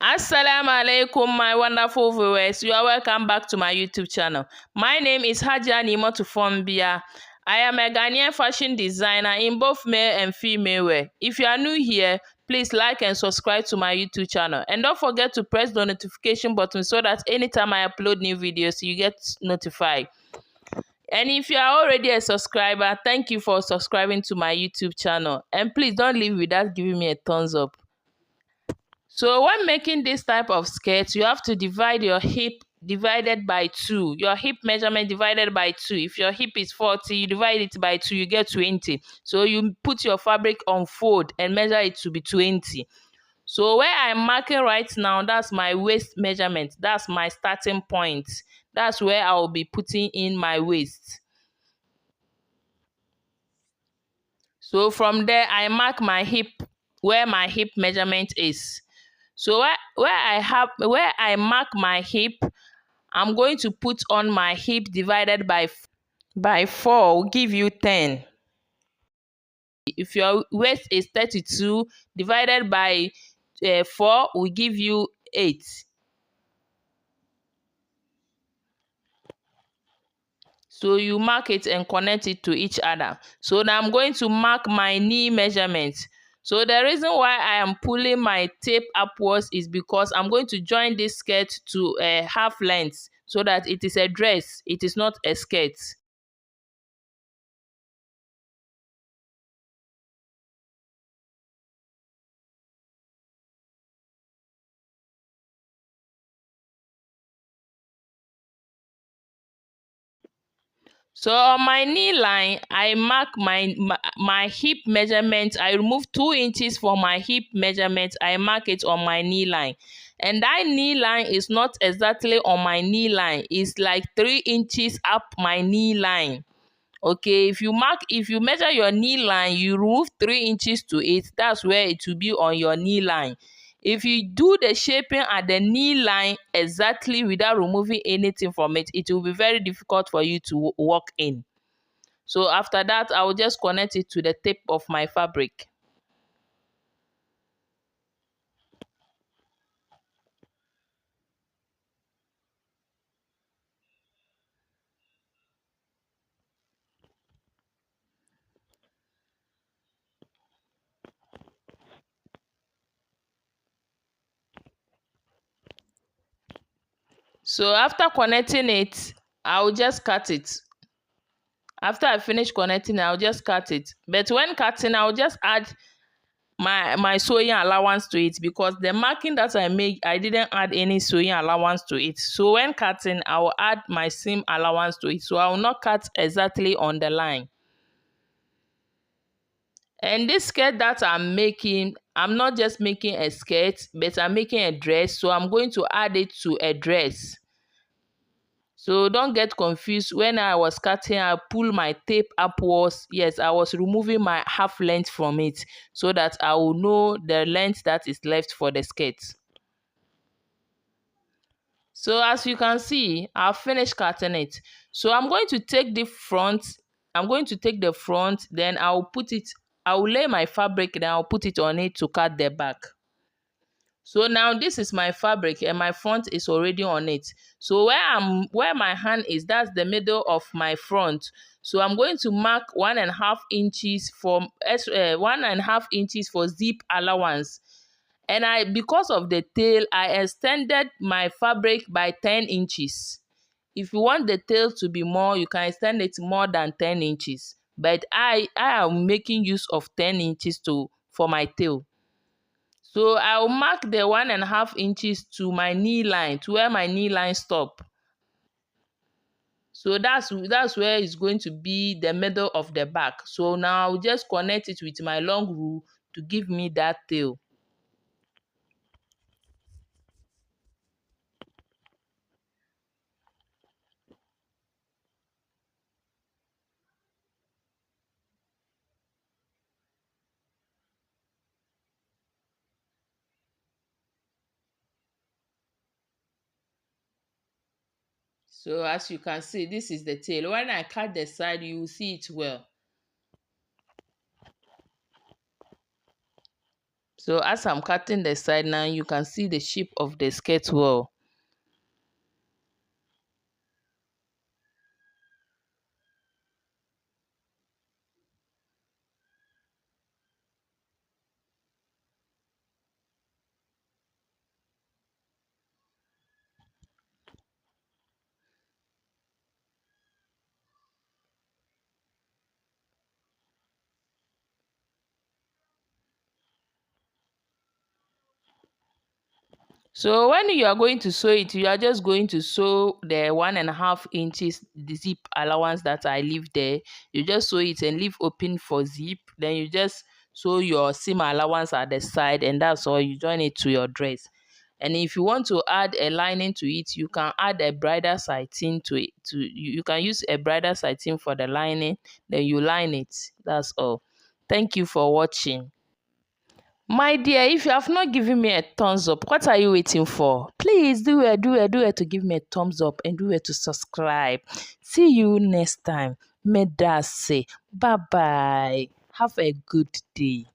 Assalamu alaikum, my wonderful viewers. You are welcome back to my YouTube channel. My name is Haja Nimotu Fombia. I am a Ghanaian fashion designer in both male and female wear. If you are new here, please like and subscribe to my YouTube channel. And don't forget to press the notification button so that anytime I upload new videos, you get notified. And if you are already a subscriber, thank you for subscribing to my YouTube channel. And please don't leave without giving me a thumbs up. So when making this type of skirt, you have to divide your hip divided by 2. Your hip measurement divided by 2. If your hip is 40, you divide it by 2, you get 20. So you put your fabric on fold and measure it to be 20. So where I'm marking right now, that's my waist measurement. That's my starting point. That's where I will be putting in my waist. So from there, I mark my hip, where my hip measurement is. So where I mark my hip, I'm going to put on my hip divided by 4 will give you 10. If your waist is 32, divided by 4 will give you 8. So you mark it and connect it to each other. So now I'm going to mark my knee measurement. So the reason why I am pulling my tape upwards is because I'm going to join this skirt to a half length so that it is a dress. It is not a skirt. So on my knee line, I mark my hip measurement. I remove 2 inches from my hip measurement. I mark it on my knee line. And that knee line is not exactly on my knee line. It's like 3 inches up my knee line. Okay, if you measure your knee line, you remove 3 inches to it. That's where it will be on your knee line. If you do the shaping at the knee line exactly without removing anything from it, it will be very difficult for you to walk in. So after that, I will just connect it to the tip of my fabric. So after connecting it, I will just cut it. After I finish connecting, I'll just cut it. But when cutting, I'll just add my sewing allowance to it, because the marking that I make, I didn't add any sewing allowance to it. So when cutting, I will add my seam allowance to it. So I will not cut exactly on the line. And this skirt that I'm making, I'm not just making a skirt, but I'm making a dress. So I'm going to add it to a dress. So don't get confused. When I was cutting, I pull my tape upwards. Yes, I was removing my half length from it so that I will know the length that is left for the skirt. So as you can see, I've finished cutting it. So I'm going to take the front. Then I'll lay my fabric, then I'll put it on it to cut the back. So now this is my fabric and my front is already on it. So where my hand is, that's the middle of my front. So I'm going to mark 1.5 inches for 1.5 inches for zip allowance. And because of the tail, I extended my fabric by 10 inches. If you want the tail to be more, you can extend it more than 10 inches. But I am making use of 10 inches for my tail. So I'll mark the 1.5 inches to my knee line, to where my knee line stop. So that's where it's going to be the middle of the back. So now I'll just connect it with my long rule to give me that tail. So as you can see, this is the tail. When I cut the side, you will see it well. So as I'm cutting the side now, you can see the shape of the skirt well. So when you are going to sew it, you are just going to sew the 1.5 inches the zip allowance that I leave there. You just sew it and leave open for zip. Then you just sew your seam allowance at the side, and that's all. You join it to your dress. And if you want to add a lining to it, you can add a bridal satin to it. You can use a bridal satin for the lining. Then you line it. That's all. Thank you for watching. My dear, if you have not given me a thumbs up, what are you waiting for? Please do it to give me a thumbs up and do it to subscribe. See you next time. Medase. Bye bye. Have a good day.